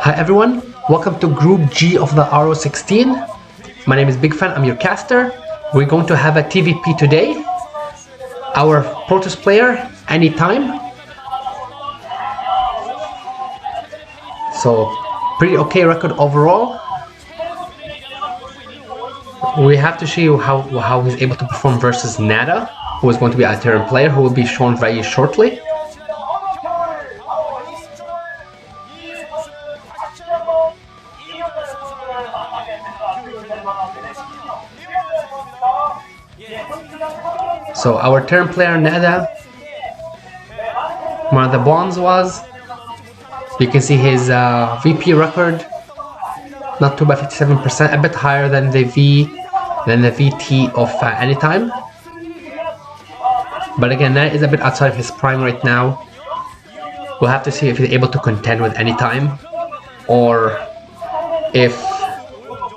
Hi everyone, welcome to Group G of the RO16. My name is Big Fan, I'm your caster. We're going to have a TVP today. Our Protoss player, anytime. So, pretty okay record overall. We have to show you how he's able to perform versus NaDa, who is going to be a Terran player, who will be shown very shortly. So our Terran player NaDa, one of the bonds was, you can see his VP record, not too bad, 57%, a bit higher than the VT of anytime. But again, that is a bit outside of his prime right now. We'll have to see if he's able to contend with anytime, or if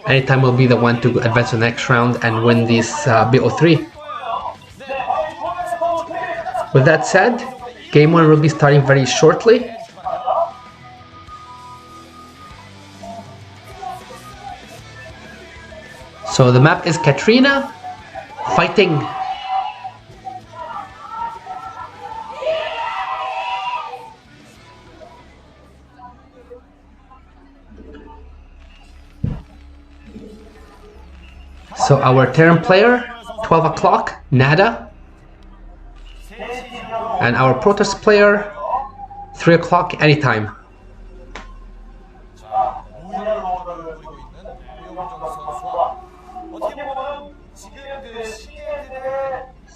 anytime will be the one to advance to the next round and win this BO3. With that said, game 1 will be starting very shortly. So the map is Katrina fighting so our Terran player, 12 o'clock, NaDa. And our Protoss player, 3 o'clock, anytime.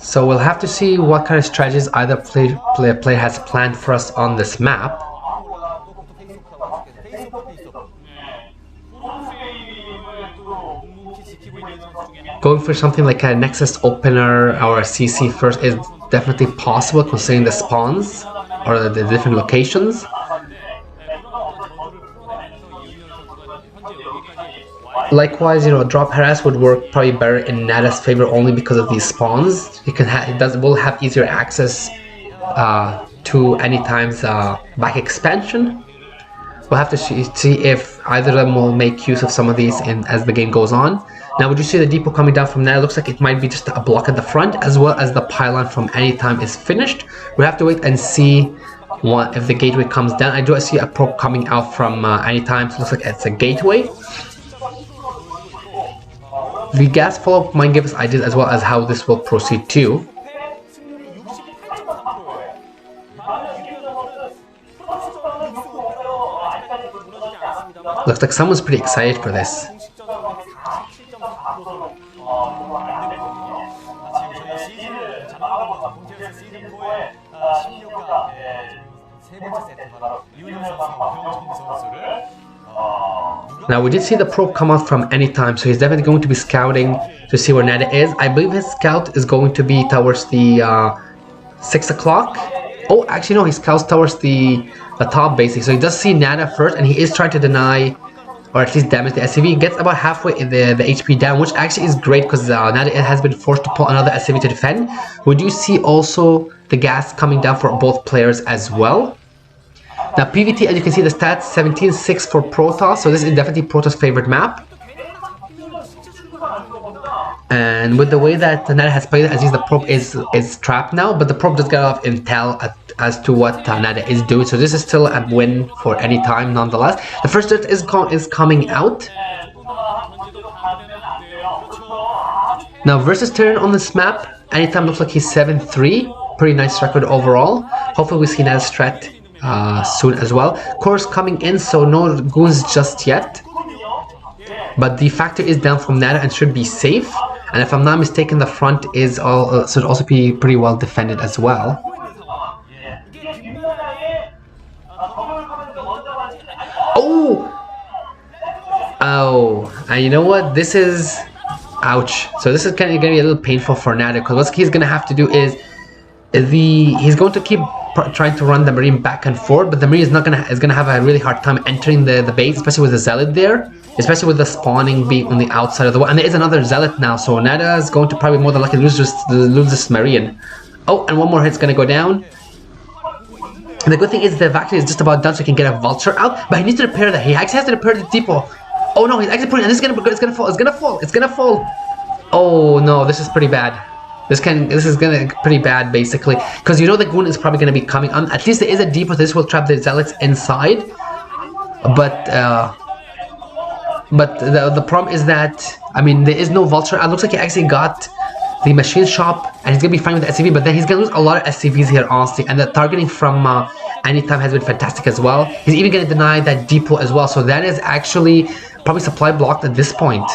So we'll have to see what kind of strategies either player has planned for us on this map. Going for something like a Nexus opener or a CC first is definitely possible considering the spawns or the different locations. Likewise, drop harass would work probably better in NaDa's favor only because of these spawns. It will have easier access to anytime's back expansion. We'll have to see if either of them will make use of some of these as the game goes on. Now, would you see the depot coming down from NaDa? It looks like it might be just a block at the front, as well as the pylon from anytime is finished. We have to wait and see if the gateway comes down. I do see a probe coming out from anytime, so it looks like it's a gateway. The gas follow-up might give us ideas as well as how this will proceed too. Looks like someone's pretty excited for this. Now, we did see the probe come out from anytime, so he's definitely going to be scouting to see where NaDa is. I believe his scout is going to be towards the 6 o'clock. Oh, actually no, he scouts towards the top basically. So he does see NaDa first, and he is trying to deny or at least damage the SCV. He gets about halfway in the HP down, which actually is great because NaDa has been forced to pull another SCV to defend. We do see also the gas coming down for both players as well. Now PVT, as you can see the stats, 17-6 for Protoss, so this is definitely Protoss' favorite map. And with the way that NaDa has played it, as is the probe is trapped now, but the probe does get a lot of intel as to what NaDa is doing, so this is still a win for any time nonetheless. The first dirt is coming out. Now versus Terran on this map, anytime looks like he's 7-3, pretty nice record overall. Hopefully we see NaDa's strat soon as well. Course coming in, so no goons just yet. But the factor is down from NaDa and should be safe. And if I'm not mistaken, the front is should also be pretty well defended as well. Oh, and you know what? This is ouch. So this is kind of gonna be a little painful for NaDa, because what he's gonna have to do is he's going to keep trying to run the Marine back and forth, but the Marine is gonna have a really hard time entering the base, especially with the Zealot there, especially with the spawning being on the outside of the wall. And there is another Zealot now, so NaDa is going to probably more than likely lose this Marine. Oh, and one more hit's gonna go down. And the good thing is the vacuum is just about done, so he can get a vulture out. But he needs to repair that. He actually has to repair the depot. Oh no, he's actually putting. And this is gonna fall. It's gonna fall. It's gonna fall. Oh no, this is pretty bad. This is gonna pretty bad basically, because you know the goon is probably gonna be coming on. At least there is a depot. This will trap the zealots inside. But the problem is that, I mean, there is no vulture. It looks like he actually got the machine shop, and he's gonna be fine with the SCV, but then he's gonna lose a lot of SCVs here, honestly. And the targeting from Anytime has been fantastic as well. He's even gonna deny that depot as well, so that is actually probably supply blocked at this point.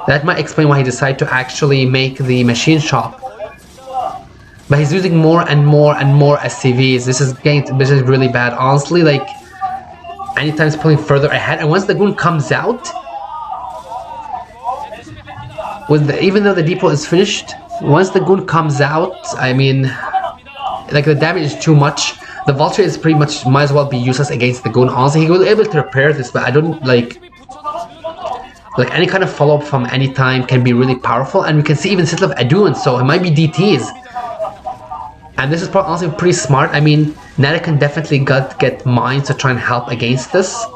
That might explain why he decided to actually make the machine shop. But he's using more and more and more SCVs. This is really bad, honestly. Like, Anytime's pulling further ahead, and once the goon comes out, even though the depot is finished, once the goon comes out, I mean, like, the damage is too much. The vulture is pretty much, might as well be useless against the goon. Honestly, he will be able to repair this, but I don't like any kind of follow-up from Anytime can be really powerful, and we can see even Sitlov Adun, so it might be DTs. And this is probably honestly pretty smart. I mean, NaDa can definitely get mines to try and help against this.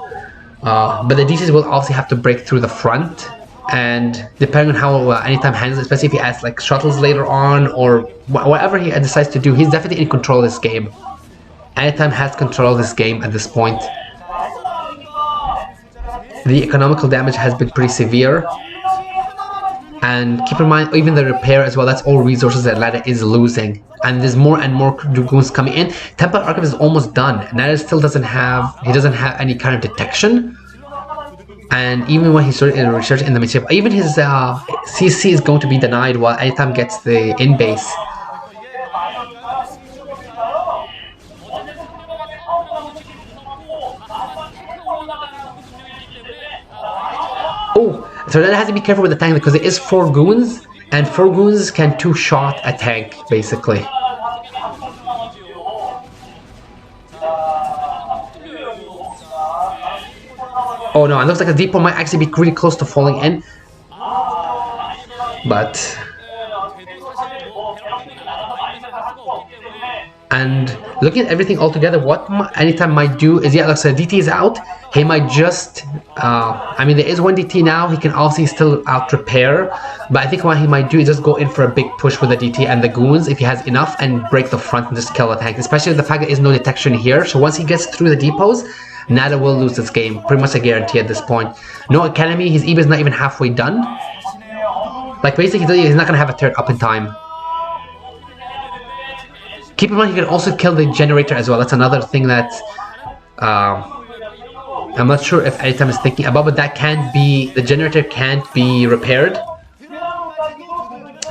But the DTs will obviously have to break through the front. And depending on how Anytime handles it, especially if he adds like shuttles later on or whatever he decides to do, he's definitely in control of this game. Anytime has control of this game at this point. The economical damage has been pretty severe. And keep in mind, even the repair as well, that's all resources that NaDa is losing. And there's more and more goons coming in. Temple Archive is almost done. NaDa still doesn't have any kind of detection. And even when he started research in the material, even his CC is going to be denied while Anytime gets the in-base. Oh, so NaDa has to be careful with the tank because there is 4 goons, and 4 goons can 2-shot a tank, basically. Oh no, it looks like the depot might actually be really close to falling in. But... And looking at everything all together, what Anytime might do is, yeah, looks like DT is out. He might just, I mean, there is 1 DT now. He can obviously still out repair, but I think what he might do is just go in for a big push with the DT and the goons if he has enough, and break the front and just kill the tank. Especially the fact that there is no detection here. So once he gets through the depots, NaDa will lose this game. Pretty much a guarantee at this point. No academy. His EVA is not even halfway done. Like, basically, he's not gonna have a turret up in time. Keep in mind, he can also kill the generator as well. That's another thing that I'm not sure if Anytime is thinking about, but that can't be, the generator can't be repaired.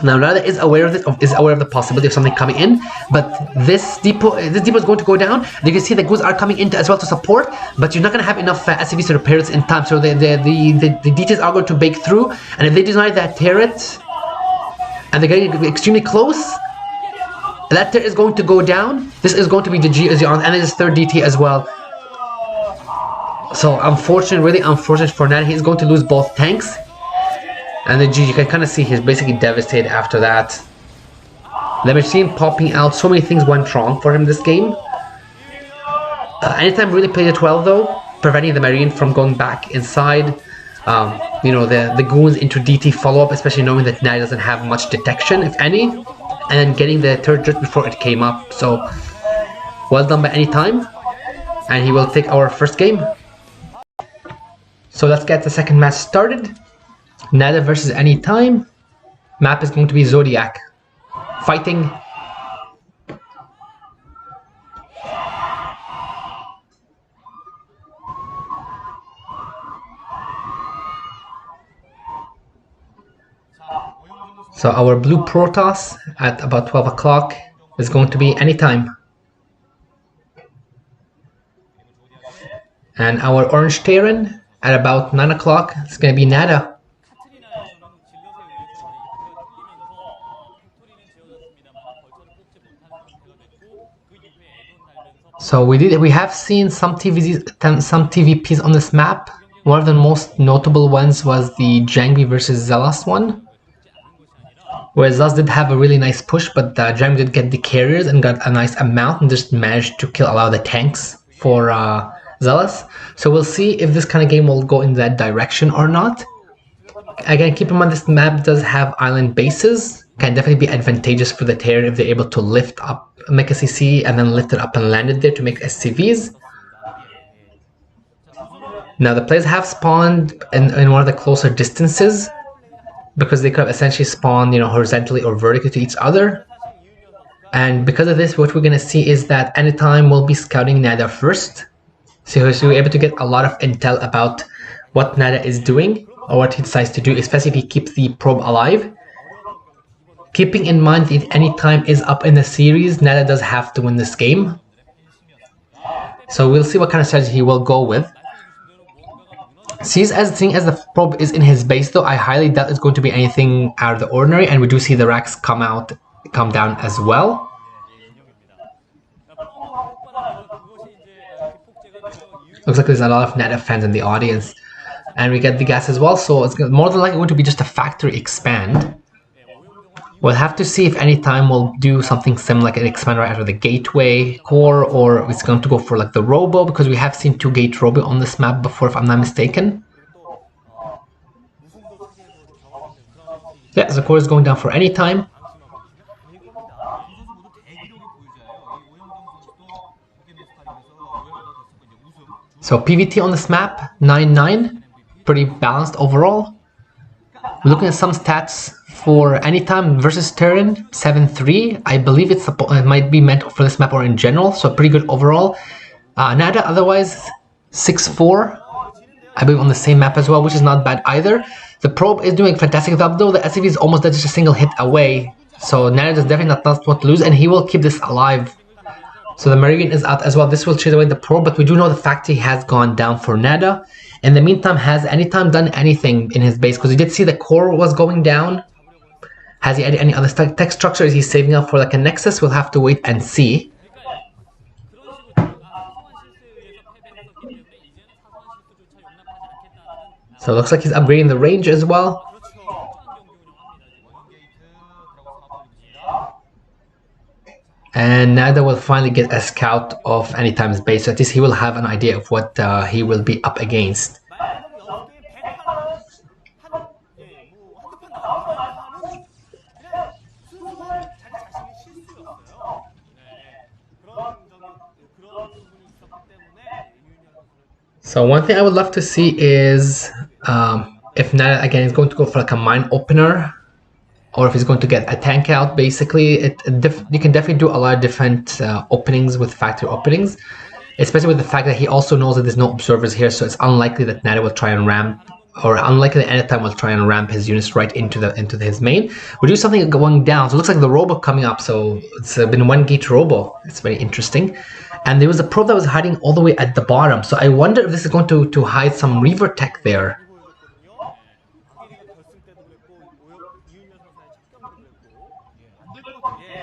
Now NaDa is aware of this, is aware of the possibility of something coming in, but this depot is going to go down. You can see the goons are coming in as well to support, but you're not going to have enough SCVs to repair this in time. So the DTs are going to break through, and if they deny that turret, and they're getting extremely close, that turret is going to go down. This is going to be the G, and there's 3rd DT as well. So unfortunate, really unfortunate for NaDa. He's going to lose both tanks. And the G, you can kind of see he's basically devastated after that. The machine popping out, so many things went wrong for him this game. Anytime really played it well though, preventing the Marine from going back inside. You know, the goons into DT follow-up, especially knowing that NaDa doesn't have much detection, if any. And then getting the turret just before it came up. So, well done by Anytime. And he will take our first game. So let's get the second match started. NaDa versus Anytime. Map is going to be Zodiac. Fighting. So our blue Protoss at about 12 o'clock is going to be Anytime. And our orange Terran at about 9 o'clock is going to be NaDa. So we have seen some TVPs on this map. One of the most notable ones was the Jangbi versus Zealous one. Whereas Zealous did have a really nice push, but Jam did get the carriers and got a nice amount and just managed to kill a lot of the tanks for Zealous. So we'll see if this kind of game will go in that direction or not. Again, keep in mind this map does have island bases. Can definitely be advantageous for the Terran if they're able to lift up, make a CC, and then lift it up and land it there to make SCVs. Now the players have spawned in one of the closer distances, because they could have essentially spawned, horizontally or vertically to each other. And because of this, what we're going to see is that anytime we'll be scouting NaDa first. So we're able to get a lot of intel about what NaDa is doing, or what he decides to do, especially if he keeps the probe alive. Keeping in mind that if any time is up in the series, NaDa does have to win this game. So we'll see what kind of strategy he will go with. Seeing as the probe is in his base though, I highly doubt it's going to be anything out of the ordinary, and we do see the racks come down as well. Looks like there's a lot of NaDa fans in the audience. And we get the gas as well, so it's more than likely going to be just a factory expand. We'll have to see if any time we'll do something similar, like an expand right after the gateway core, or it's going to go for like the robo, because we have seen 2-gate robo on this map before, if I'm not mistaken. Yeah, the core is going down for any time. So PVT on this map, 9-9, pretty balanced overall. Looking at some stats for anytime versus Terran, 7-3. I believe it might be meant for this map or in general, so pretty good overall. NaDa otherwise 6-4, I believe on the same map as well, which is not bad either. The probe is doing a fantastic job though. The SCV is almost just a single hit away, so NaDa is definitely not what to lose, and he will keep this alive. So the Meridian is out as well. This will chase away the probe, but we do know the factory has gone down for NaDa. In the meantime, has anytime done anything in his base? Because we did see the core was going down. Has he added any other tech structure? Is he saving up for like a Nexus? We'll have to wait and see. So it looks like he's upgrading the range as well. And NaDa will finally get a scout of Anytime's base, so at least he will have an idea of what he will be up against. So one thing I would love to see is if NaDa again is going to go for like a mine opener, or if he's going to get a tank out. Basically, you can definitely do a lot of different openings with factory openings, especially with the fact that he also knows that there's no observers here, so it's unlikely that NaDa will try and ramp, or unlikely that Anytime will try and ramp his units right into his main. We do something going down, so it looks like the robo coming up, so it's been 1-gate robo. It's very interesting. And there was a probe that was hiding all the way at the bottom, so I wonder if this is going to hide some Reaver tech there.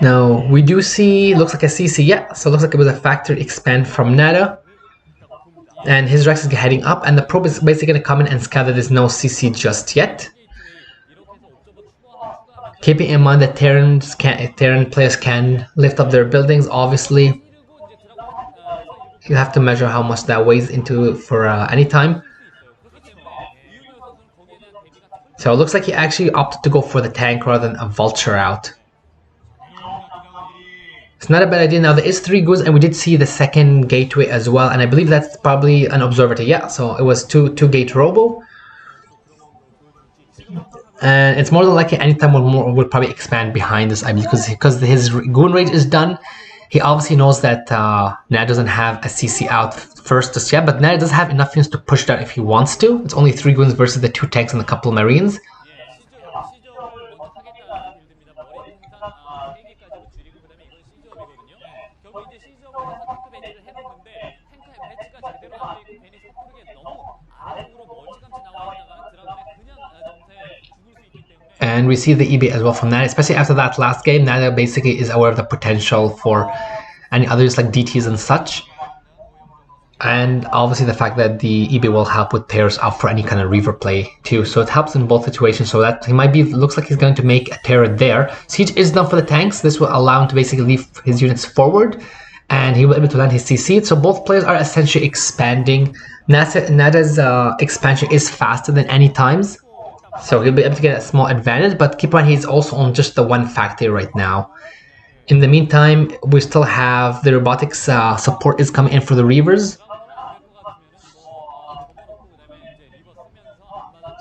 Now, we do see, looks like a CC, yeah, so it looks like it was a factory expand from NaDa. And his Rex is heading up, and the probe is basically going to come in and scout that there's no CC just yet. Keeping in mind that Terran players can lift up their buildings, obviously. You have to measure how much that weighs into for any time. So it looks like he actually opted to go for the tank rather than a vulture out. It's not a bad idea. Now there is 3 goons, and we did see the second gateway as well, and I believe that's probably an observatory. Yeah, so it was 2-gate robo, and it's more than likely Anytime will probably expand behind this, I mean, because his goon range is done. He obviously knows that NaDa doesn't have a CC out first just yet, but NaDa does have enough units to push down if he wants to. It's only 3 goons versus the 2 tanks and a couple of Marines. And we see the EB as well from NaDa, especially after that last game. NaDa basically is aware of the potential for any others like DTs and such. And obviously the fact that the EB will help with tears up for any kind of Reaver play too. So it helps in both situations. So that he might be, looks like he's going to make a terror there. Siege is done for the tanks. This will allow him to basically leave his units forward and he will be able to land his CC. So both players are essentially expanding. NaDa's expansion is faster than any times. So he'll be able to get a small advantage, but keep in mind he's also on just the one factory right now. In the meantime, we still have the robotics support is coming in for the Reavers.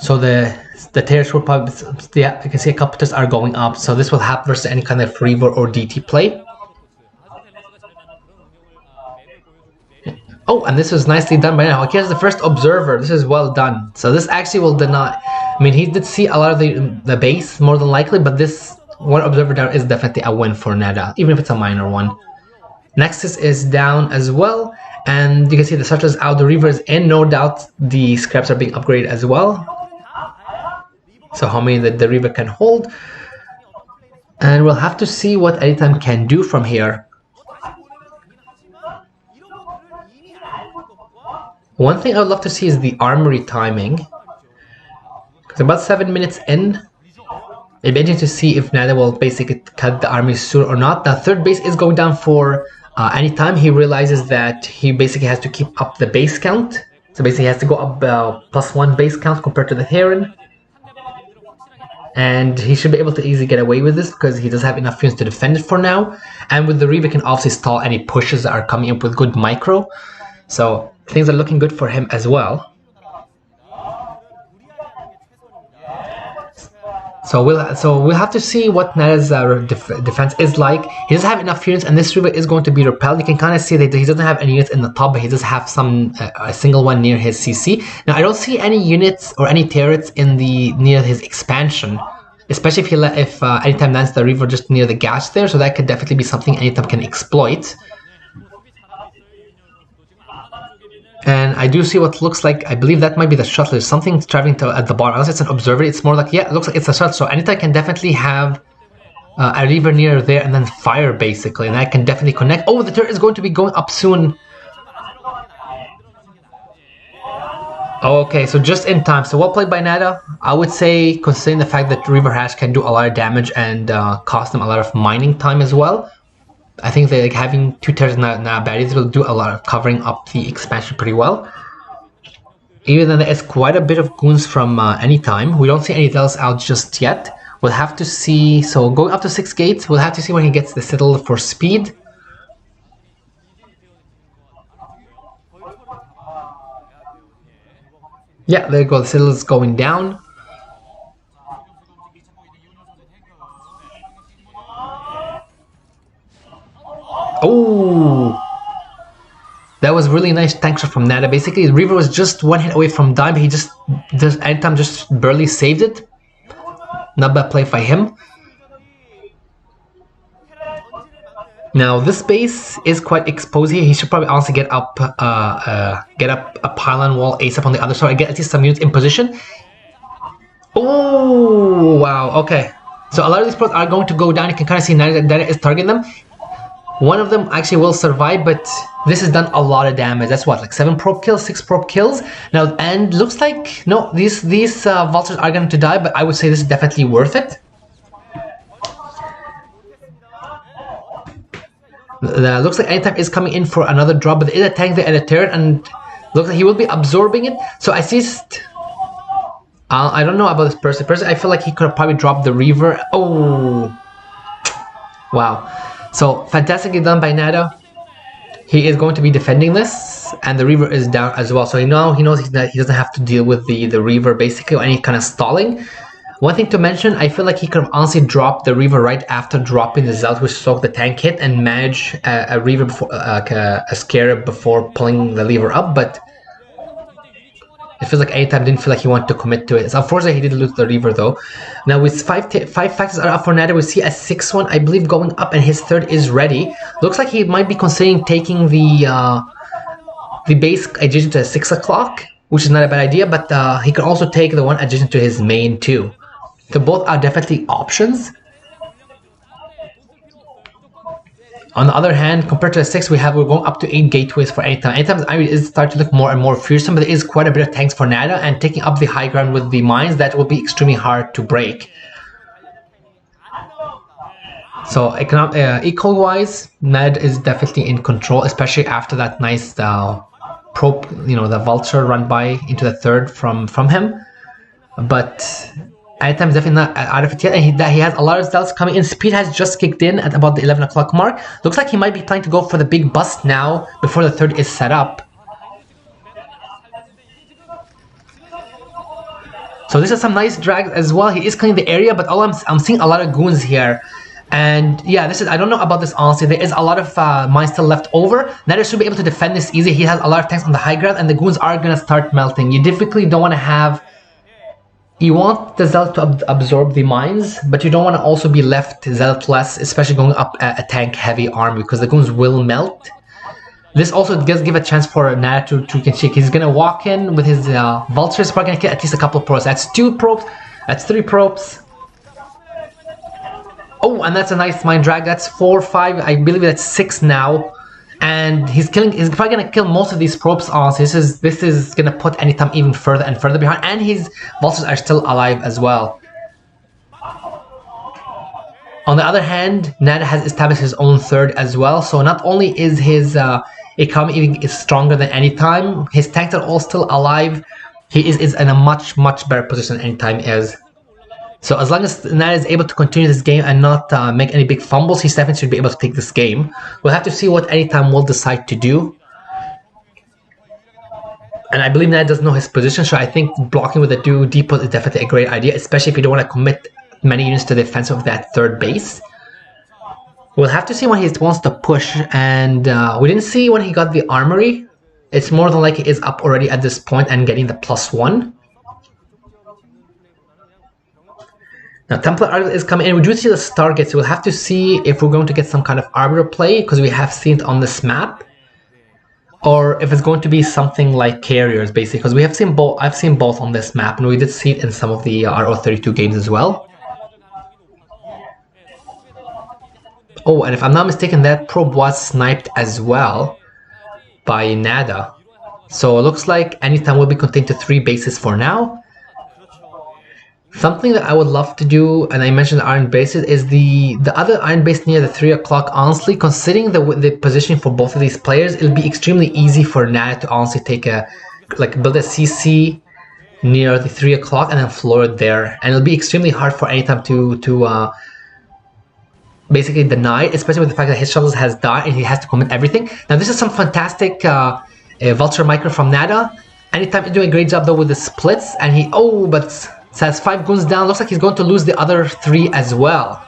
So the tears will probably, yeah, you can see a couple tears are going up. So this will help versus any kind of Reaver or DT play. Oh, and this was nicely done by now. Here's the first observer. This is well done. So this actually will deny. I mean, he did see a lot of the base more than likely, but this one observer down is definitely a win for NaDa, even if it's a minor one. Nexus is down as well, and you can see the Search is out, the Reaver is in. No doubt the scraps are being upgraded as well. So how many the Reaver can hold, and we'll have to see what Anytime can do from here. One thing I would love to see is the armory timing, because about 7 minutes in, it'd be interesting to see if NaDa will basically cut the army soon or not. The third base is going down for Anytime. He realizes that he basically has to keep up the base count, so basically he has to go up +1 base count compared to the Heron. And he should be able to easily get away with this because he does have enough units to defend it for now. And with the Reaver can obviously stall any pushes that are coming up with good micro. So things are looking good for him as well. So we'll have to see what NaDa's defense is like. He doesn't have enough units, and this Reaver is going to be repelled. You can kind of see that he doesn't have any units in the top, but he does have some a single one near his CC. Now I don't see any units or any turrets in the near his expansion, especially if Anytime lands the Reaver just near the gas there. So that could definitely be something Anytime can exploit. And I do see what looks like, I believe that might be the shuttle. There's something traveling at the bottom. Unless it's an observer, it's more like, yeah, it looks like it's a shuttle. So Anytime can definitely have a Reaver near there and then fire basically. And that can definitely connect. Oh, the turret is going to be going up soon. Okay, so just in time. So well played by NaDa. I would say, considering the fact that Reaver Hash can do a lot of damage and cost them a lot of mining time as well, I think that like having 2 turrets not bad. It will do a lot of covering up the expansion pretty well. Even though there is quite a bit of goons from Anytime. We don't see anything else out just yet. We'll have to see. So going up to 6 gates, we'll have to see when he gets the Citadel for speed. Yeah, there you go. The Citadel is going down. Oh, that was really nice tank shot from NaDa. Basically, the Reaver was just 1 hit away from dying, but he just Anytime just barely saved it. Not bad play by him. Now this base is quite exposed here. He should probably also get up a pylon wall ASAP on the other side. Get at least some units in position. Oh wow. Okay. So a lot of these pros are going to go down. You can kind of see NaDa is targeting them. One of them actually will survive, but this has done a lot of damage. That's what, like 7 probe kills, 6 probe kills. Now, and looks like, no, these vultures are going to die, but I would say this is definitely worth it. Looks like Anytime is coming in for another drop, but there is a tank there and a turret, and looks like he will be absorbing it. So I see, I don't know about this person. I feel like he could have probably dropped the Reaver. Oh, wow. So fantastically done by NaDa. He is going to be defending this, and the Reaver is down as well. So he knows that he doesn't have to deal with the Reaver basically or any kind of stalling. One thing to mention, I feel like he could have honestly dropped the Reaver right after dropping the Zealot, which soaked the tank hit, and manage a Reaver before a Scarab before pulling the lever up. But it feels like Anytime didn't feel like he wanted to commit to it. So unfortunately, he did lose the Reaver though. Now with 5 factors are up for NaDa, we see a 6th one, I believe, going up, and his 3rd is ready. Looks like he might be considering taking the base adjacent to 6 o'clock, which is not a bad idea. But he can also take the one adjacent to his main too. So both are definitely options. On the other hand, compared to the 6, we're going up to 8 gateways for Anytime. Anytime's army is starting to look more and more fearsome, but there is quite a bit of tanks for NaDa, and taking up the high ground with the mines, that will be extremely hard to break. So eco-wise, NaDa is definitely in control, especially after that nice probe, the vulture run by into the third from him. But Anytime is definitely not out of it yet, and he has a lot of zealots coming in. Speed has just kicked in at about the 11 o'clock mark. Looks like he might be planning to go for the big bust now before the third is set up. So this is some nice drags as well. He is cleaning the area, but I'm seeing a lot of goons here. And yeah, I don't know about this honestly. There is a lot of mines still left over. NaDa should be able to defend this easy. He has a lot of tanks on the high ground, and the goons are going to start melting. You typically don't want to have... You want the zealot to absorb the mines, but you don't want to also be left zealotless, especially going up a tank-heavy army, because the goons will melt. This also does give a chance for NaDa to can shake. He's going to walk in with his vultures, probably going to get at least a couple of probes. That's 2 probes, that's 3 probes. Oh, and that's a nice mine drag. That's 4, 5, I believe that's 6 now. And he's probably going to kill most of these probes on. So this is going to put Anytime even further and further behind. And his vultures are still alive as well. On the other hand, NaDa has established his own third as well. So not only is his economy even stronger than Anytime, his tanks are all still alive. He is in a much, much better position than Anytime is. So as long as NaDa is able to continue this game and not make any big fumbles, he definitely should be able to take this game. We'll have to see what Anytime will decide to do. And I believe NaDa doesn't know his position, so I think blocking with the 2 depots is definitely a great idea, especially if you don't want to commit many units to the defense of that third base. We'll have to see when he wants to push, and we didn't see when he got the armory. It's more than likely is up already at this point and getting the +1. Now, Templar Arbiter is coming in. We do see the Stargate, so we'll have to see if we're going to get some kind of Arbiter play, because we have seen it on this map, or if it's going to be something like Carriers, basically, because we have seen both. I've seen both on this map, and we did see it in some of the RO32 games as well. Oh, and if I'm not mistaken, that probe was sniped as well by NaDa. So it looks like Anytime will be contained to 3 bases for now. Something that I would love to do, and I mentioned the iron bases, is the other iron base near the 3 o'clock. Honestly, considering the positioning for both of these players, it'll be extremely easy for NaDa to honestly take build a CC near the 3 o'clock and then floor it there. And it'll be extremely hard for Anytime to basically deny it, especially with the fact that his shuttles has died and he has to commit everything. Now this is some fantastic vulture micro from NaDa. Anytime is doing a great job though with the splits, and so has 5 goons down. Looks like he's going to lose the other 3 as well.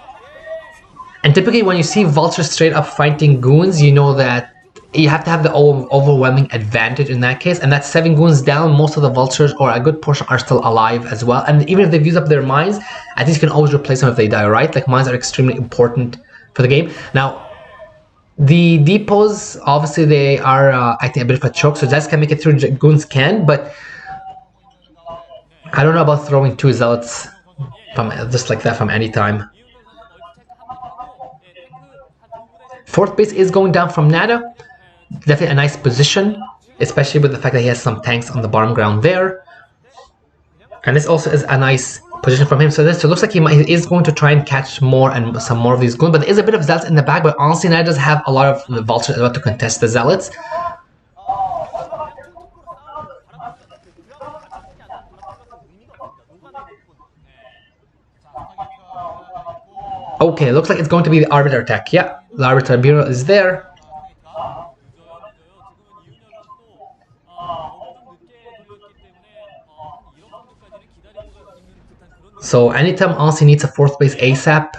And typically when you see vultures straight up fighting goons, you know that you have to have the overwhelming advantage in that case. And that's 7 goons down. Most of the vultures, or a good portion, are still alive as well. And even if they've used up their mines, at least you can always replace them if they die, right? Like, mines are extremely important for the game. Now, the depots, obviously they are acting a bit of a choke, so Jazz can make it through, goons can, but I don't know about throwing 2 zealots from just like that from Anytime. 4th base is going down from NaDa. Definitely a nice position, especially with the fact that he has some tanks on the bottom ground there. And this also is a nice position from him. So it looks like he is going to try and catch some more of these goons. But there is a bit of zealots in the back. But honestly, NaDa does have a lot of vultures as well to contest the zealots. Okay, looks like it's going to be the Arbiter attack. Yeah, the Arbiter Bureau is there. So Anytime honestly needs a 4th base ASAP.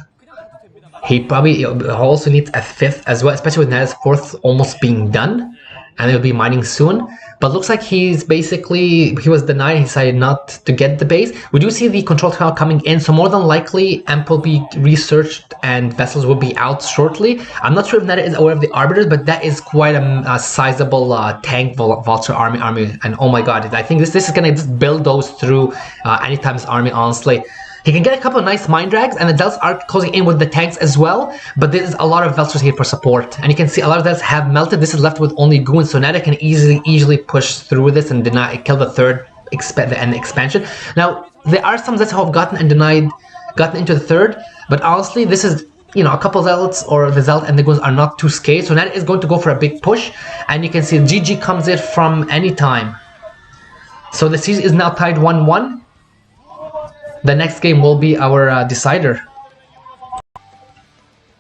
He probably also needs a 5th as well, especially with NaDa's 4th almost being done, and it'll be mining soon. But looks like he was denied. He decided not to get the base. We do see the control tower coming in, so more than likely AMP will be researched and vessels will be out shortly. I'm not sure if NaDa is aware of the arbiters, but that is quite a sizable tank vulture army. And oh my god, I think this is gonna just build those through Anytime's army, honestly. He can get a couple of nice mind drags, and the Delts are closing in with the tanks as well, but there's a lot of Velters here for support. And you can see a lot of Delts have melted. This is left with only Goons, so NaDa can easily push through this and kill the third expansion. Now, there are some Zets who have gotten into the third, but honestly, this is, you know, a couple Zelts or the Zelt and the Goons are not too scared, so NaDa is going to go for a big push, and you can see GG comes in from any time. So the series is now tied 1-1. The next game will be our decider.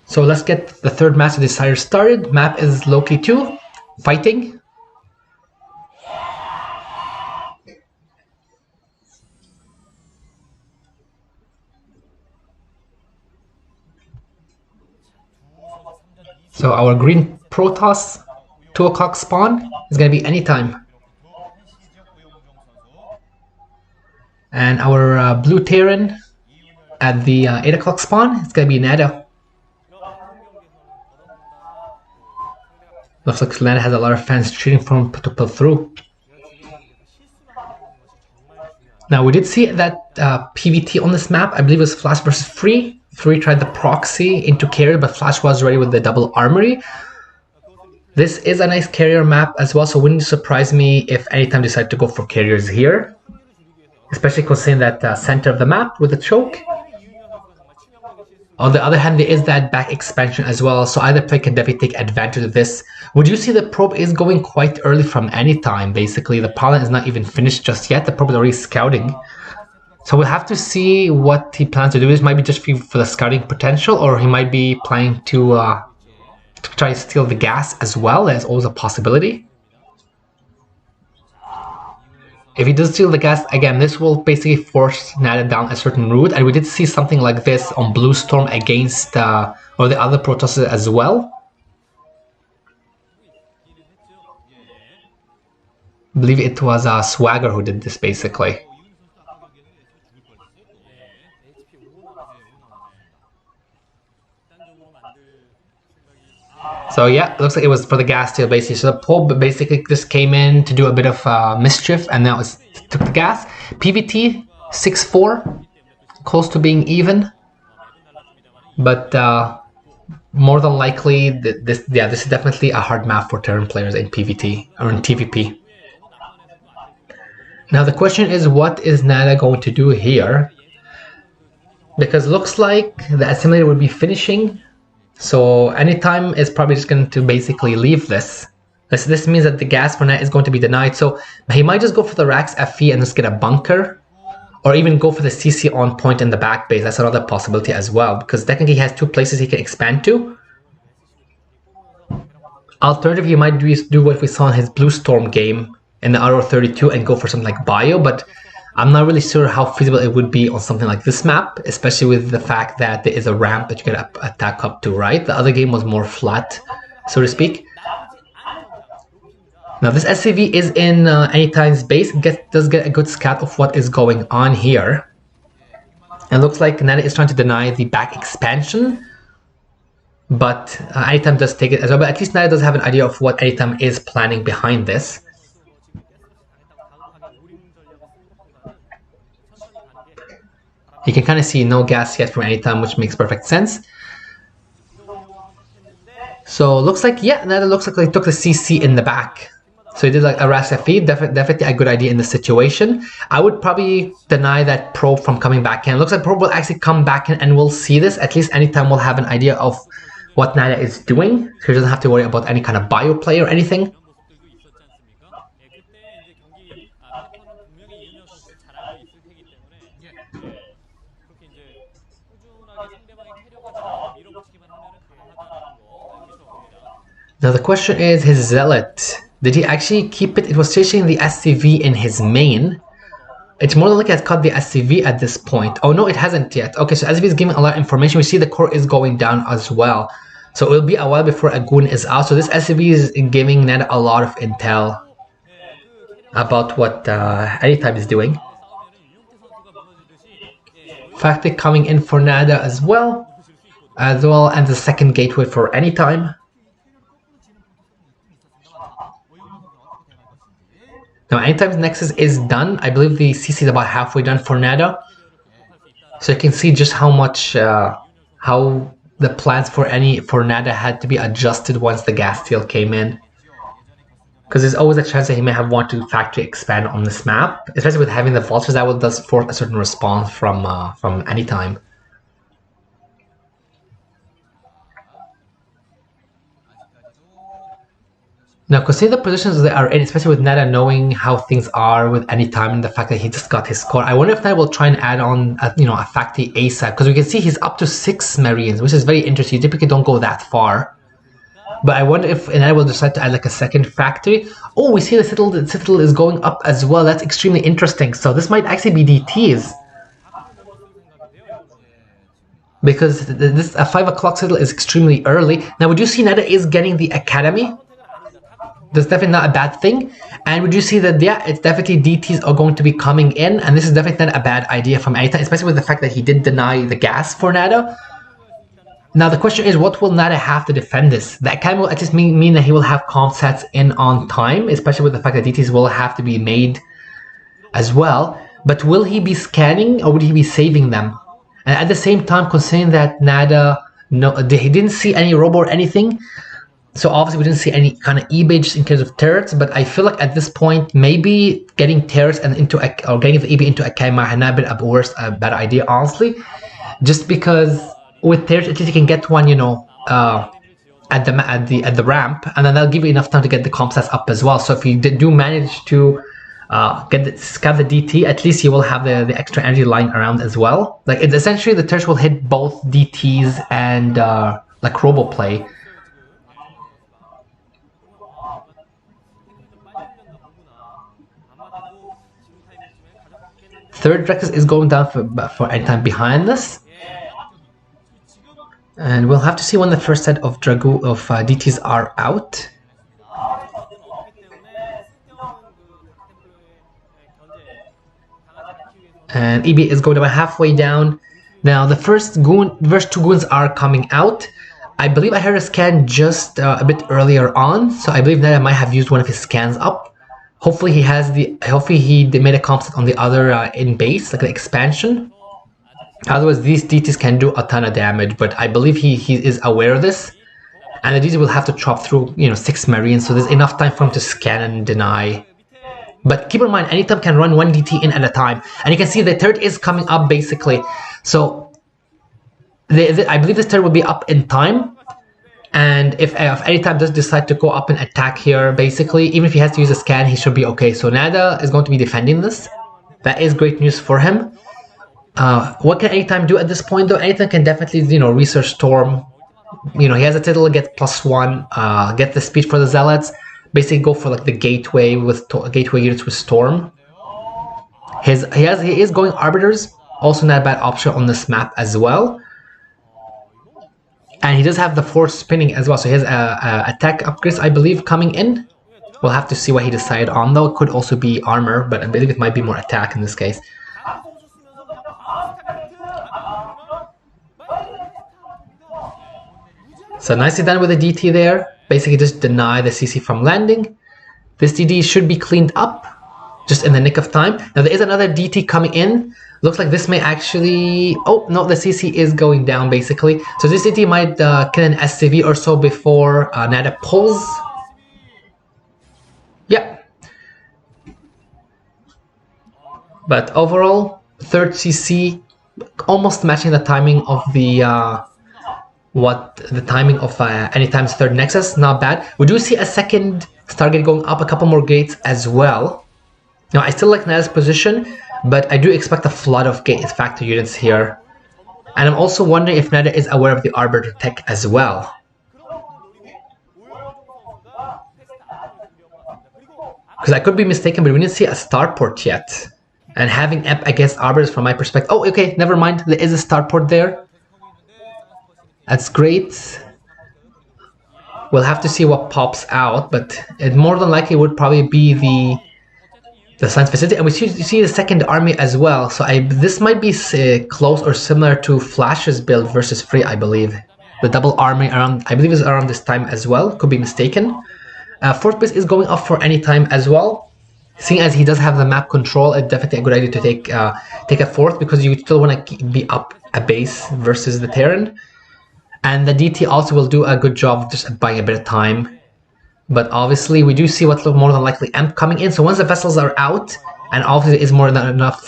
So let's get the third match of decider started. Map is Loki 2, fighting. So our green Protoss 2 o'clock spawn is going to be anytime. And our blue Terran at the 8 o'clock spawn, it's going to be NaDa. Looks like NaDa has a lot of fans cheering for him to pull through. Now we did see that PvT on this map, I believe it was Flash versus Free. Free tried the proxy into carrier, but Flash was ready with the double armory. This is a nice carrier map as well, so it wouldn't surprise me if anytime decide to go for carriers here. Especially considering that center of the map with the choke. On the other hand, there is that back expansion as well, so either player can definitely take advantage of this. Would you see the probe is going quite early from any time, basically. The Paladin is not even finished just yet, the probe is already scouting. So we'll have to see what he plans to do. This might be just for the scouting potential, or he might be planning to try to steal the gas as well. There's always a possibility. If he does steal the gas, again, this will basically force NaDa down a certain route, and we did see something like this on Blue Storm against, or the other Protosses as well. I believe it was Swagger who did this, basically. So yeah, it looks like it was for the gas steal basically. So the probe basically just came in to do a bit of mischief, and now it took the gas. PvT 6-4, close to being even, but more than likely this is definitely a hard map for Terran players in PvT or in TVP. Now the question is, what is NaDa going to do here? Because it looks like the assimilator would be finishing. So anytime is probably just going to basically leave this. This means that the gas for NaDa is going to be denied. So he might just go for the Rax FE and just get a bunker. Or even go for the CC on point in the back base. That's another possibility as well. Because technically he has 2 places he can expand to. Alternatively, he might do what we saw in his Blue Storm game in the RO32 and go for something like Bio. But I'm not really sure how feasible it would be on something like this map, especially with the fact that there is a ramp that you can attack up to, right? The other game was more flat, so to speak. Now this SCV is in Anytime's base. Does get a good scout of what is going on here. And it looks like NaDa is trying to deny the back expansion, but Anytime does take it as well. But at least NaDa does have an idea of what Anytime is planning behind this. You can kind of see no gas yet from Anytime, which makes perfect sense. So looks like, yeah, NaDa looks like they took the CC in the back. So he did like a Rax FE, definitely a good idea in the situation. I would probably deny that probe from coming back in. It looks like probe will actually come back in and we'll see this. At least Anytime will have an idea of what NaDa is doing. So he doesn't have to worry about any kind of bio play or anything. Now the question is, his Zealot, did he actually keep it? It was chasing the SCV in his main. It's more than likely it caught the SCV at this point. Oh no, it hasn't yet. Okay, so SCV is giving a lot of information. We see the core is going down as well. So it will be a while before a goon is out. So this SCV is giving NaDa a lot of intel about what Anytime is doing. Factic coming in for NaDa as well, and the second gateway for Anytime. Now Anytime's Nexus is done. I believe the CC is about halfway done for NaDa. So you can see just how much how the plans for NaDa had to be adjusted once the gas steal came in. Because there's always a chance that he may have wanted to factory expand on this map, especially with having the vultures. That will does force a certain response from any time. Now, consider the positions they are in, especially with NaDa knowing how things are with any time and the fact that he just got his score. I wonder if NaDa will try and add on, a factory ASAP, because we can see he's up to 6 Marines, which is very interesting. You typically don't go that far. But I wonder if NaDa will decide to add like a second factory. Oh, we see the Citadel is going up as well. That's extremely interesting. So this might actually be DTs. Because this a 5 o'clock Citadel is extremely early. Now, would you see NaDa is getting the Academy? That's definitely not a bad thing. And would you see that, yeah, it's definitely DTs are going to be coming in, and this is definitely not a bad idea from anytime, especially with the fact that he did deny the gas for NaDa. Now the question is, what will NaDa have to defend this? That kind of will at least mean that he will have comp sets in on time, especially with the fact that DTs will have to be made as well. But will he be scanning or would he be saving them? And at the same time, considering that NaDa, he didn't see any robo or anything, so obviously we didn't see any kind of eBay just in case of turrets, but I feel like at this point, maybe getting turrets and or getting the eBay into Academy might not have been a better idea, honestly. Just because with turrets, at least you can get one, at the ramp, and then that'll give you enough time to get the comp stats up as well. So if you do manage to scav the DT, at least you will have the extra energy lying around as well. Like it's essentially the turrets will hit both DTs and like robo play. Third Rex is going down for any time behind us. And we'll have to see when the first set of DTs are out. And EB is going about halfway down. Now the first two goons are coming out. I believe I heard a scan just a bit earlier on, so I believe that I might have used one of his scans up. Hopefully he made a comp set on the other in base, like the expansion. Otherwise, these DTs can do a ton of damage, but I believe he is aware of this. And the DT will have to chop through, 6 Marines, so there's enough time for him to scan and deny. But keep in mind, anytime can run 1 DT in at a time. And you can see the turret is coming up, basically. So, I believe this turret will be up in time. And if anytime does decide to go up and attack here, basically, even if he has to use a scan, he should be okay. So NaDa is going to be defending this. That is great news for him. What can anytime do at this point, though? Anytime can definitely, research Storm. He has a Citadel, get +1, get the speed for the Zealots. Basically go for like the gateway units with Storm. He is going Arbiters, also not a bad option on this map as well. And he does have the force spinning as well, so he has attack upgrades, I believe, coming in. We'll have to see what he decided on, though. It could also be armor, but I believe it might be more attack in this case. So nicely done with the DT there. Basically just deny the CC from landing. This DD should be cleaned up just in the nick of time. Now there is another DT coming in. Looks like this may actually... Oh, no, the CC is going down, basically. So this DT might kill an SCV or so before NaDa pulls. Yep. But overall, third CC, almost matching the timing of the... timing of Anytime's third Nexus, not bad. We do see a second Stargate going up, a couple more gates as well. Now, I still like NaDa's position, but I do expect a flood of gate factor units here. And I'm also wondering if NaDa is aware of the Arbiter tech as well. Because I could be mistaken, but we didn't see a starport yet. And having EP against Arbiters from my perspective... Oh, okay, never mind. There is a starport there. That's great. We'll have to see what pops out, but it more than likely would probably be the science facility. And we see the second army as well. So this might be close or similar to Flash's build versus Free, I believe. The double army around, I believe, is around this time as well. Could be mistaken. Fourth base is going up for any time as well. seeing as he does have the map control, it's definitely a good idea to take a fourth, because you still want to be up a base versus the Terran. And the DT also will do a good job of just buying a bit of time. But obviously, we do see what's more than likely Emp coming in. So once the vessels are out, and obviously there is more than enough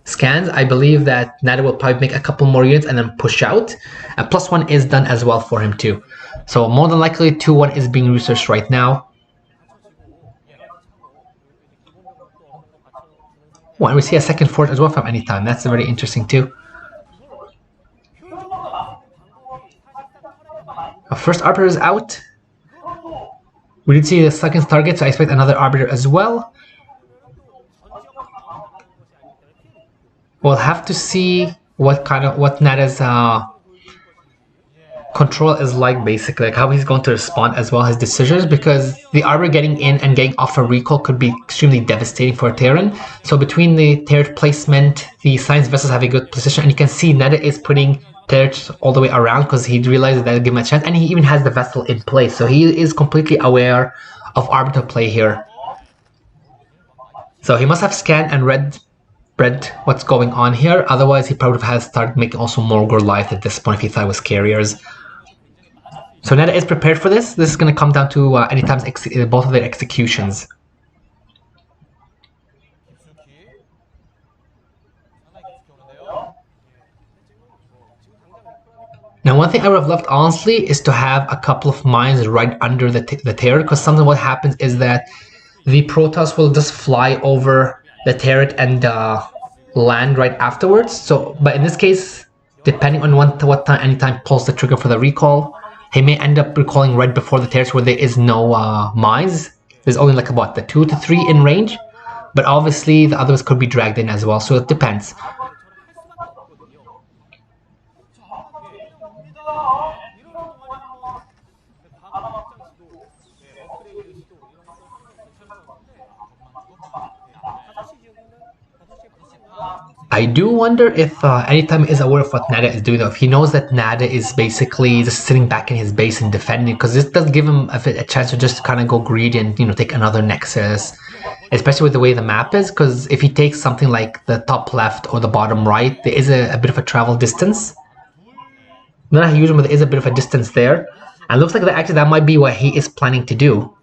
scans, I believe that NaDa will probably make a couple more units and then push out. And +1 is done as well for him too. So more than likely 2-1 is being researched right now. Oh, and we see a second fort as well from Anytime. That's very interesting too. Our first Arbiter is out. We did see the second target, so I expect another Arbiter as well. We'll have to see what NaDa's control is like, basically, like how he's going to respond as well, his decisions, because the Arbiter getting in and getting off a recall could be extremely devastating for a Terran. So between the turret placement, the science vessels have a good position, and you can see NaDa is putting turrets all the way around because he realizes that'll give him a chance, and he even has the vessel in place, so he is completely aware of Arbiter play here. So he must have scanned and read what's going on here, otherwise he probably would have started making also more Goliath at this point if he thought it was carriers. So NaDa is prepared for this. This is going to come down to Anytime's both of their executions. Now, one thing I would have loved, honestly, is to have a couple of mines right under the turret, because sometimes what happens is that the Protoss will just fly over the turret and land right afterwards. So, but in this case, depending on what time Anytime pulls the trigger for the recall, he may end up recalling right before the turrets where there is no mines. There's only like about the 2 to 3 in range, but obviously the others could be dragged in as well, so it depends. I do wonder if Anytime is aware of what NaDa is doing, though. If he knows that NaDa is basically just sitting back in his base and defending, because this does give him a chance to just kind of go greedy and, you know, take another Nexus, especially with the way the map is, because if he takes something like the top left or the bottom right, there is a bit of a travel distance. Not a huge one, but there is a bit of a distance there. And it looks like that might be what he is planning to do.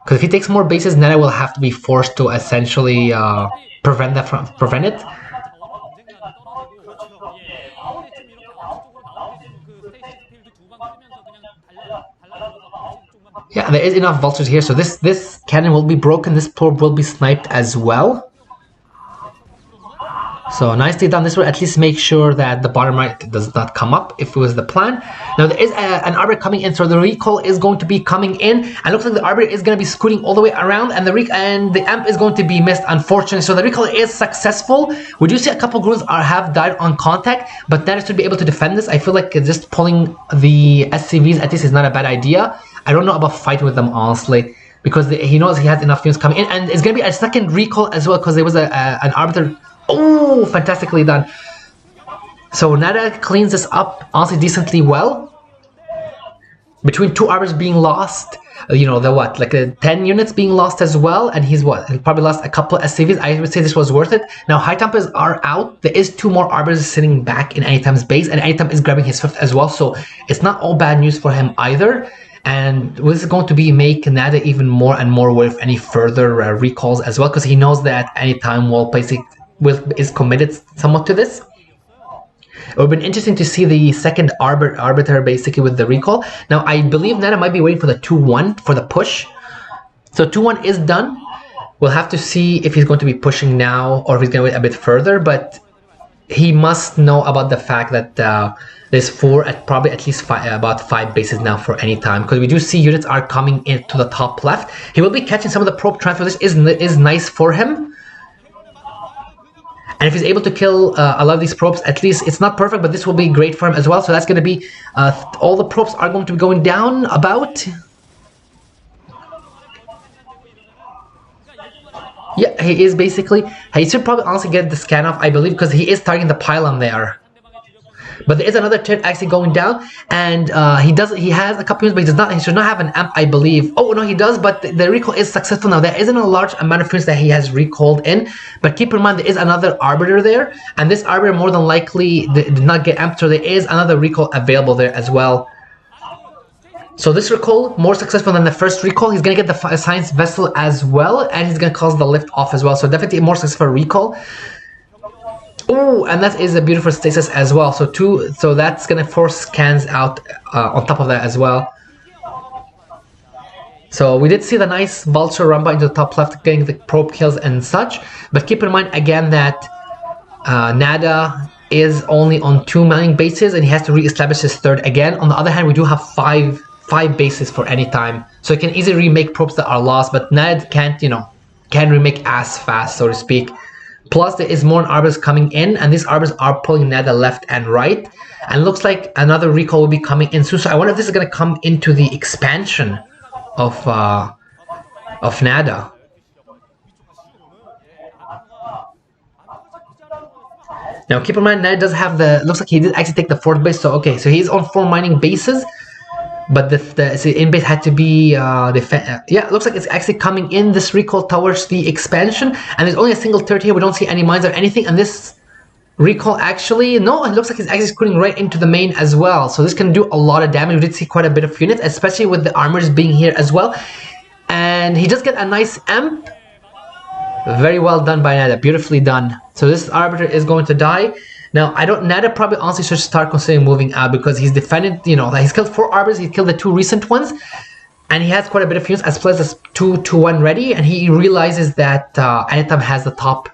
Because if he takes more bases, NaDa will have to be forced to essentially prevent it. Yeah, there is enough vultures here, so this cannon will be broken. This probe will be sniped as well. So nicely done. This will at least make sure that the bottom right does not come up, if it was the plan. Now there is an Arbiter coming in, so the recall is going to be coming in, and looks like the Arbiter is going to be scooting all the way around, and the Amp is going to be missed, unfortunately. So the recall is successful. We do see a couple goons have died on contact, but NaDa should be able to defend this. I feel like just pulling the SCVs at least is not a bad idea. I don't know about fighting with them, honestly, because he knows he has enough units coming in, and it's going to be a second recall as well, because there was an Arbiter. Oh, fantastically done. So NaDa cleans this up, honestly, decently well. Between 2 Arbiters being lost, you know, like 10 units being lost as well, and he's probably lost a couple of SCVs. I would say this was worth it. Now, high tempers are out. There is 2 more Arbiters sitting back in Anytime's base, and Anytime is grabbing his 5th as well, so it's not all bad news for him either. And this is going to make NaDa even more and more aware of any further recalls as well, because he knows that Anytime will basically is committed somewhat to this. It would have been interesting to see the second Arbiter basically with the recall. Now, I believe NaDa might be waiting for the 2-1 for the push. So 2-1 is done. We'll have to see if he's going to be pushing now or if he's going to wait a bit further, but he must know about the fact that there's probably at least about 5 bases now for Anytime, because we do see units are coming into the top left. He will be catching some of the probe transfers. This is nice for him. And if he's able to kill a lot of these probes, at least it's not perfect, but this will be great for him as well. So that's going to be, all the probes are going to be going down about. Yeah, he is basically, he should probably honestly get the scan off, I believe, because he is targeting the pylon there. But there is another turret actually going down, and he has a couple units, but he should not have an amp, I believe. Oh no, he does, but the recall is successful now. There isn't a large amount of units that he has recalled in, but keep in mind there is another arbiter there, and this arbiter more than likely did not get amped, so there is another recall available there as well. So this recall, more successful than the first recall. He's going to get the science vessel as well, and he's going to cause the lift off as well. So definitely a more successful recall. Oh, and that is a beautiful stasis as well. So that's going to force scans out on top of that as well. So we did see the nice vulture run by into the top left, getting the probe kills and such. But keep in mind again that NaDa is only on 2 mining bases, and he has to re-establish his third again. On the other hand, we do have five bases for any time, so he can easily remake probes that are lost, but NaDa can't remake as fast, so to speak. Plus there is more arbiters coming in, and these arbiters are pulling NaDa left and right, and looks like another recall will be coming in soon. So I wonder if this is going to come into the expansion of NaDa. Now keep in mind NaDa does have looks like he did actually take the 4th base, so okay, so he's on 4 mining bases. But the in-base had to be yeah, it looks like it's actually coming in, this recall towards the expansion, and there's only a single turret here. We don't see any mines or anything, and this recall actually, no, it looks like it's actually screwing right into the main as well. So this can do a lot of damage. We did see quite a bit of units, especially with the armors being here as well. And he just get a nice amp. Very well done by NaDa, beautifully done. So this arbiter is going to die. Now, NaDa probably honestly should start considering moving out, because he's defended, he's killed 4 arbiters, he's killed the 2 recent ones, and he has quite a bit of units as well as 2-1 ready, and he realizes that Anytime has the top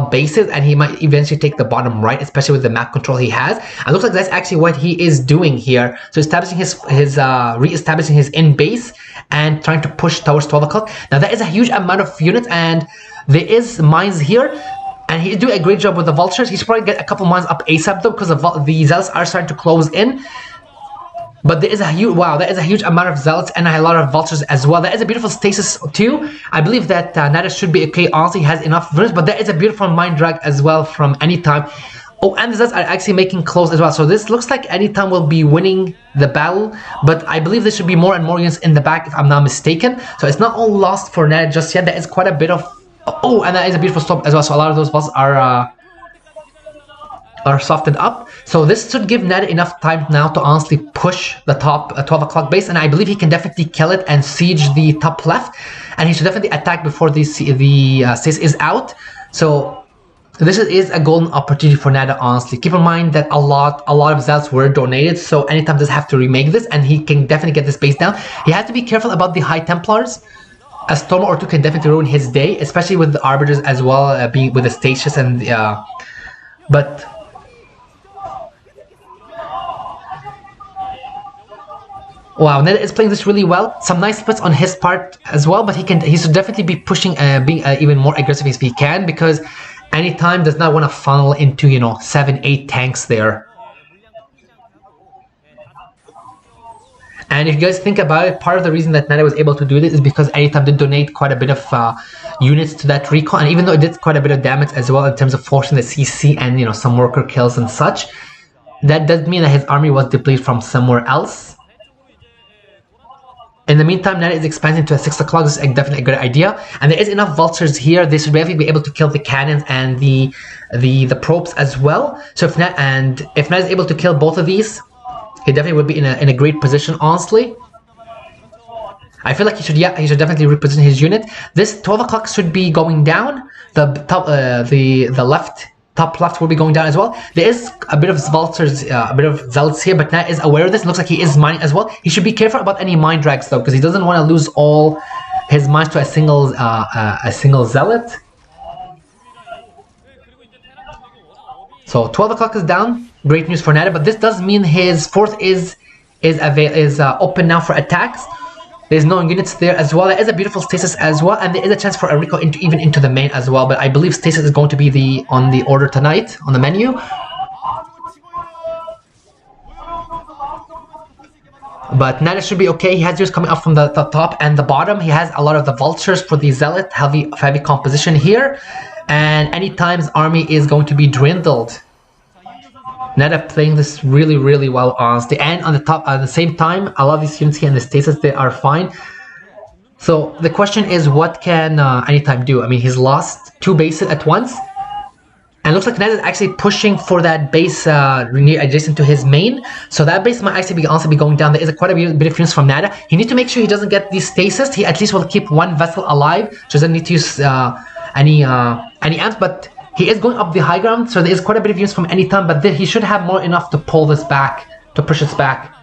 bases, and he might eventually take the bottom right, especially with the map control he has. And looks like that's actually what he is doing here. So establishing re-establishing his in-base and trying to push towards 12 o'clock. Now, that is a huge amount of units, and there is mines here. And he's doing a great job with the vultures. He's probably get a couple mines up ASAP though, because the zealots are starting to close in. But there is a huge, wow, that is a huge amount of zealots and a lot of vultures as well. That is a beautiful stasis too. I believe that NaDa should be okay. Honestly, he has enough verse, but there is a beautiful mine drag as well from Anytime. Oh, and the zealots are actually making close as well. So this looks like Anytime will be winning the battle, but I believe there should be more and more units in the back if I'm not mistaken. So it's not all lost for NaDa just yet. There is quite a bit of, oh, and that is a beautiful stop as well. So a lot of those bosses are softened up. So this should give NaDa enough time now to honestly push the top 12 o'clock base, and I believe he can definitely kill it and siege the top left, and he should definitely attack before the stasis is out. So this is a golden opportunity for NaDa, honestly. Keep in mind that a lot of zealots were donated, so Anytime does have to remake this, and he can definitely get this base down. He has to be careful about the High Templars. A storm or two can definitely ruin his day, especially with the arbiters as well, being with the stasis and but wow, NaDa is playing this really well. Some nice splits on his part as well, but he should definitely be pushing, being even more aggressive if he can, because Anytime does not want to funnel into 7-8 tanks there. And if you guys think about it, part of the reason that NaDa was able to do this is because Anytime did donate quite a bit of units to that recall, and even though it did quite a bit of damage as well in terms of forcing the CC and some worker kills and such, that does mean that his army was depleted from somewhere else. In the meantime, NaDa is expanding to a 6 o'clock. This is definitely a good idea, and there is enough vultures here. They should definitely be able to kill the cannons and the probes as well. So if NaDa is able to kill both of these, he definitely would be in a great position, honestly. I feel like he should definitely reposition his unit. This 12 o'clock should be going down. The top left will be going down as well. There is a bit of vultures, a bit of zealots here, but NaDa is aware of this. Looks like he is mining as well. He should be careful about any mine drags though, because he doesn't want to lose all his mines to a single zealot. So 12 o'clock is down. Great news for NaDa, but this does mean his 4th is open now for attacks. There's no units there as well. There is a beautiful stasis as well, and there is a chance for a recall even into the main as well. But I believe stasis is going to be on the order tonight on the menu. But NaDa should be okay. He has units coming up from the top and the bottom. He has a lot of the vultures for the zealot heavy composition here, and Anytime's army is going to be dwindled. NaDa playing this really, really well, honestly. And on the top, at the same time, a lot of these units here in the stasis, they are fine. So the question is, what can Anytime do? I mean, he's lost 2 bases at once. And it looks like NaDa is actually pushing for that base adjacent to his main. So that base might actually be going down. There is quite a bit of units from NaDa. He needs to make sure he doesn't get these stasis. He at least will keep 1 vessel alive. So doesn't need to use any amps. But he is going up the high ground. So there is quite a bit of units from Anytime. But then he should have more enough to pull this back, to push this back.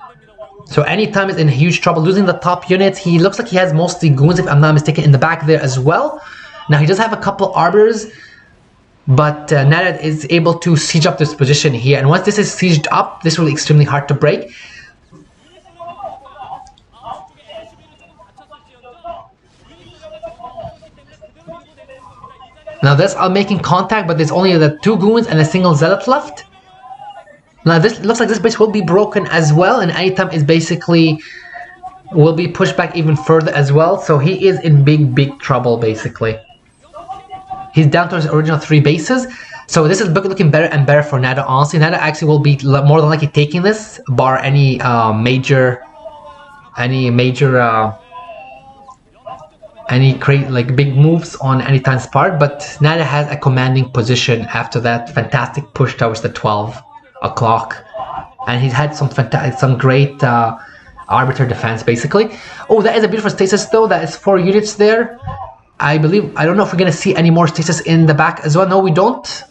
So Anytime is in huge trouble, losing the top units. He looks like he has mostly goons, if I'm not mistaken, in the back there as well. Now he does have a couple arbors. But NaDa is able to siege up this position here. And once this is sieged up, this will be extremely hard to break. Now this are making contact, but there's only the 2 goons and a single zealot left. Now this looks like this base will be broken as well. And Anytime is basically will be pushed back even further as well. So he is in big trouble basically. He's down to his original 3 bases. So this is looking better and better for NaDa, honestly. NaDa actually will be more than likely taking this, bar any major big moves on Anytime's part. But NaDa has a commanding position after that fantastic push towards the 12 o'clock. And he's had some great arbiter defense basically. Oh, that is a beautiful stasis though. That is 4 units there. I don't know if we're going to see any more stasis in the back as well. No, we don't.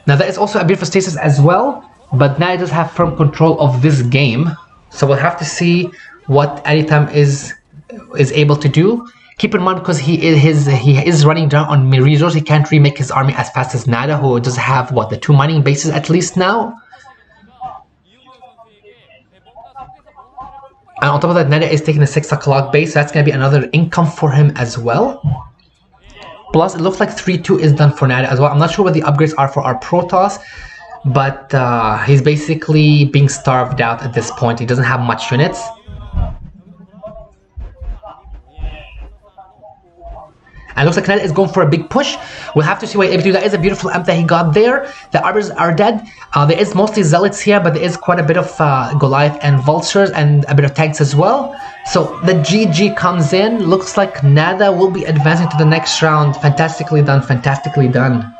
Now that is also a beautiful stasis as well, but NaDa does have firm control of this game. So we'll have to see what Anytime is able to do. Keep in mind, because he is running down on resource, he can't remake his army as fast as NaDa, who does have, what, the 2 mining bases at least now? And on top of that, NaDa is taking the 6 o'clock base, so that's going to be another income for him as well. Plus, it looks like 3-2 is done for NaDa as well. I'm not sure what the upgrades are for our Protoss, but he's basically being starved out at this point. He doesn't have much units. And it looks like NaDa is going for a big push. We'll have to see what he's able to do. That is a beautiful amp that he got there. The arbors are dead. There is mostly zealots here, but there is quite a bit of Goliath and vultures and a bit of tanks as well. So the GG comes in. Looks like NaDa will be advancing to the next round. Fantastically done, fantastically done.